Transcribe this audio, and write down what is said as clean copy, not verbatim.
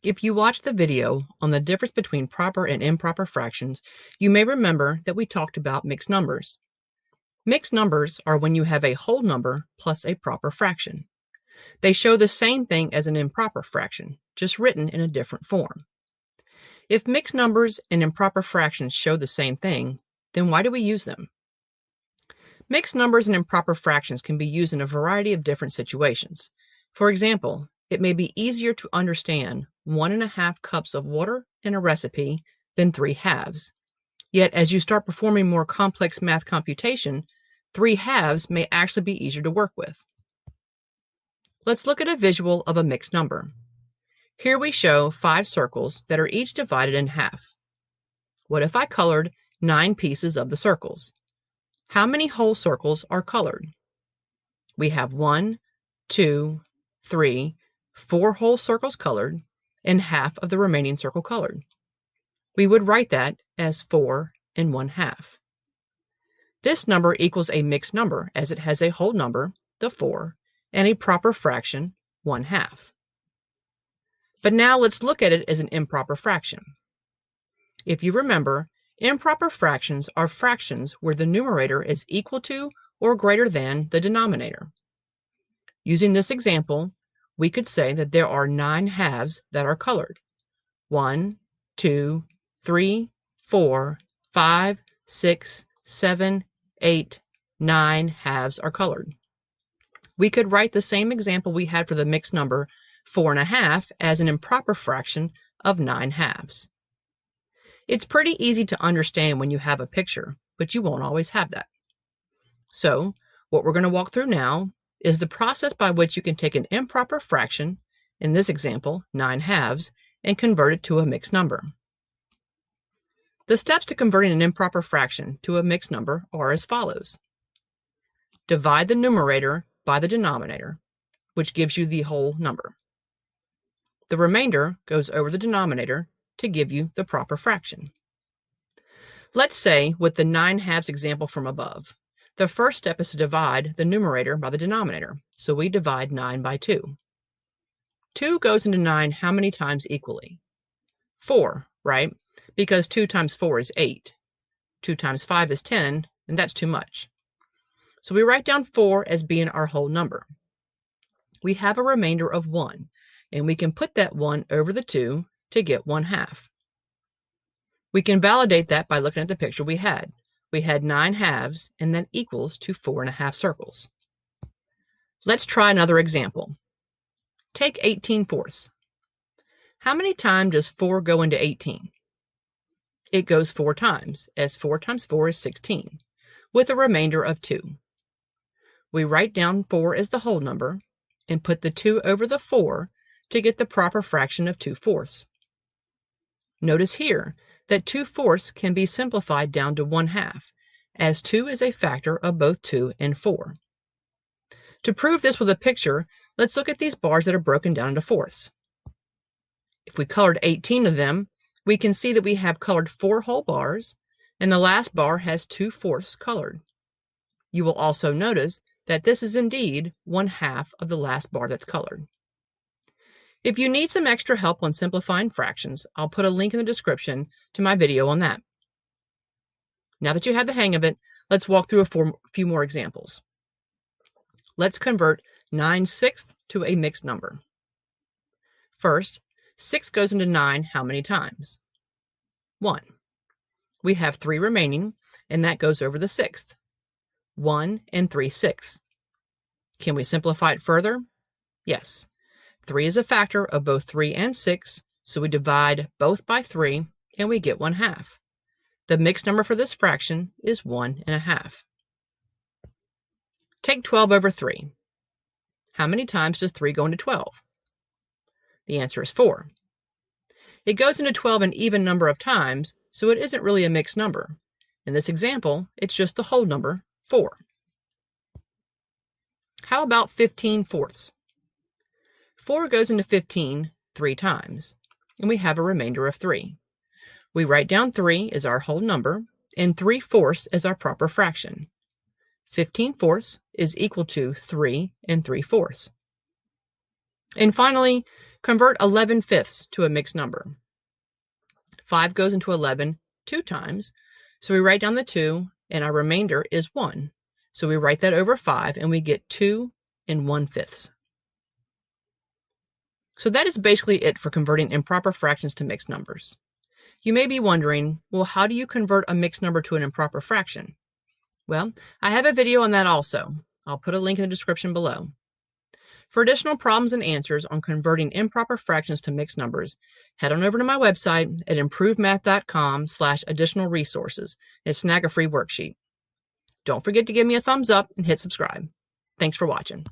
If you watched the video on the difference between proper and improper fractions, you may remember that we talked about mixed numbers. Mixed numbers are when you have a whole number plus a proper fraction. They show the same thing as an improper fraction, just written in a different form. If mixed numbers and improper fractions show the same thing, then why do we use them? Mixed numbers and improper fractions can be used in a variety of different situations. For example, it may be easier to understand 1½ cups of water in a recipe than 3 halves. Yet as you start performing more complex math computation, 3 halves may actually be easier to work with. Let's look at a visual of a mixed number. Here we show 5 circles that are each divided in half. What if I colored 9 pieces of the circles? How many whole circles are colored? We have 1, 2, 3, 4 whole circles colored, and half of the remaining circle colored. We would write that as 4 1/2. This number equals a mixed number as it has a whole number, the 4, and a proper fraction, 1/2. But now let's look at it as an improper fraction. If you remember, improper fractions are fractions where the numerator is equal to or greater than the denominator. Using this example, we could say that there are 9 halves that are colored. 1, 2, 3, 4, 5, 6, 7, 8, 9 halves are colored. We could write the same example we had for the mixed number 4½ as an improper fraction of 9 halves. It's pretty easy to understand when you have a picture, but you won't always have that. So, what we're going to walk through now is the process by which you can take an improper fraction, in this example 9 halves, and convert it to a mixed number. The steps to converting an improper fraction to a mixed number are as follows. Divide the numerator by the denominator, which gives you the whole number. The remainder goes over the denominator to give you the proper fraction. Let's say, with the 9 halves example from above, the first step is to divide the numerator by the denominator, so we divide 9 by 2. 2 goes into 9 how many times equally? 4, right? Because 2 times 4 is 8. 2 times 5 is 10, and that's too much. So we write down 4 as being our whole number. We have a remainder of 1, and we can put that 1 over the 2 to get 1/2. We can validate that by looking at the picture we had. We had 9 halves, and that equals to 4½ circles. Let's try another example. Take 18/4. How many times does 4 go into 18? It goes 4 times, as 4 times 4 is 16, with a remainder of 2. We write down 4 as the whole number, and put the 2 over the 4 to get the proper fraction of 2/4. Notice here that 2/4 can be simplified down to 1/2, as 2 is a factor of both 2 and 4. To prove this with a picture, let's look at these bars that are broken down into fourths. If we colored 18 of them, we can see that we have colored 4 whole bars, and the last bar has 2/4 colored. You will also notice that this is indeed 1/2 of the last bar that's colored. If you need some extra help on simplifying fractions, I'll put a link in the description to my video on that. Now that you have the hang of it, let's walk through a few more examples. Let's convert 9/6 to a mixed number. First, 6 goes into 9 how many times? 1. We have 3 remaining, and that goes over the 6th. 1 3/6. Can we simplify it further? Yes. 3 is a factor of both 3 and 6, so we divide both by 3, and we get 1/2. The mixed number for this fraction is 1½ Take 12/3. How many times does 3 go into 12? The answer is 4. It goes into 12 an even number of times, so it isn't really a mixed number. In this example, it's just the whole number, 4. How about 15/4? 4 goes into 15 3 times, and we have a remainder of 3. We write down 3 as our whole number, and 3/4 as our proper fraction. 15/4 is equal to 3 3/4. And finally, Convert 11/5 to a mixed number. 5 goes into 11 2 times, so we write down the 2, and our remainder is 1. So we write that over 5, and we get 2 1/5. So that is basically it for converting improper fractions to mixed numbers. You may be wondering, well, how do you convert a mixed number to an improper fraction? Well, I have a video on that also. I'll put a link in the description below. For additional problems and answers on converting improper fractions to mixed numbers, head on over to my website at improvedmath.com/additional resources and snag a free worksheet. Don't forget to give me a thumbs up and hit subscribe. Thanks for watching.